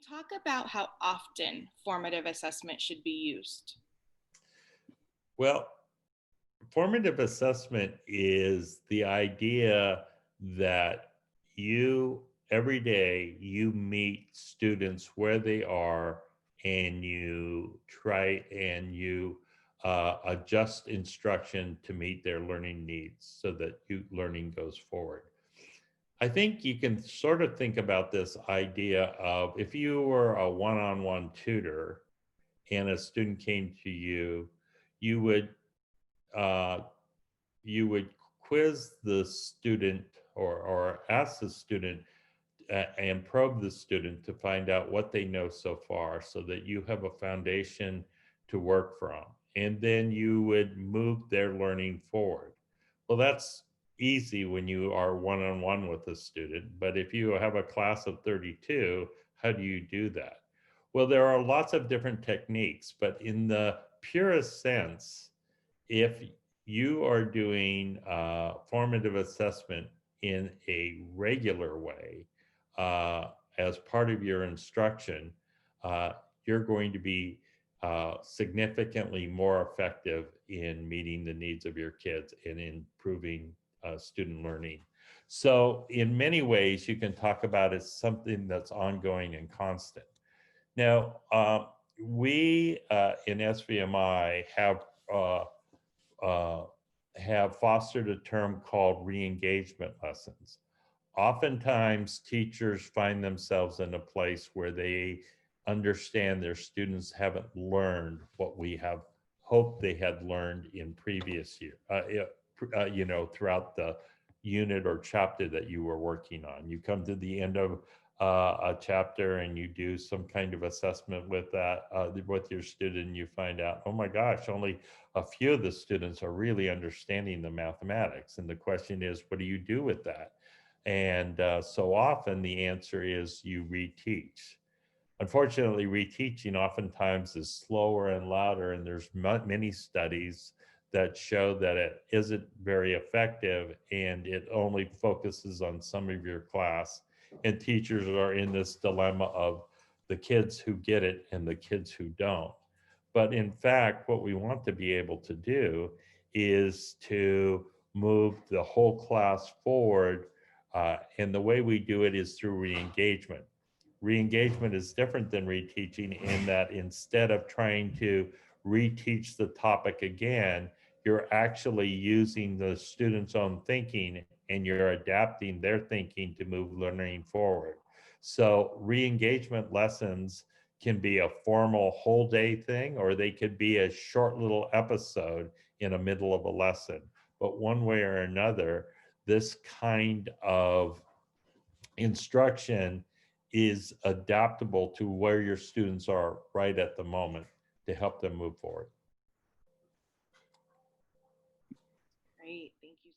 Talk about how often formative assessment should be used. Well, formative assessment is the idea that you, every day, you meet students where they are and you try and you adjust instruction to meet their learning needs so that learning goes forward. I think you can sort of think about this idea of if you were a one-on-one tutor and a student came to you, you would uh, you would quiz the student or ask the student and probe the student to find out what they know so far so that you have a foundation to work from. And then you would move their learning forward. Well, that's easy when you are one on one with a student. But if you have a class of 32, how do you do that? Well, there are lots of different techniques, but in the purest sense, if you are doing formative assessment in a regular way uh, as part of your instruction, uh, you're going to be significantly more effective in meeting the needs of your kids and improving student learning. So in many ways, you can talk about it as something that's ongoing and constant. Now, we in SVMI uh, uh, have fostered a term called re-engagement lessons. Oftentimes, teachers find themselves in a place where they understand their students haven't learned what we have hoped they had learned in previous year, throughout the unit or chapter that you were working on. You come to the end of a chapter and you do some kind of assessment with that with your student. You find out, oh my gosh, only a few of the students are really understanding the mathematics, and the question is, what do you do with that? And so often the answer is you reteach. Unfortunately, reteaching oftentimes is slower and louder, and there's many studies that show that it isn't very effective and it only focuses on some of your class. And teachers are in this dilemma of the kids who get it and the kids who don't. But in fact, what we want to be able to do is to move the whole class forward. And the way we do it is through re-engagement. Re-engagement is different than reteaching in that instead of trying to reteach the topic again, you're actually using the student's own thinking and you're adapting their thinking to move learning forward. So re-engagement lessons can be a formal whole day thing, or they could be a short little episode in the middle of a lesson. But one way or another, this kind of instruction is adaptable to where your students are right at the moment to help them move forward. Great, thank you.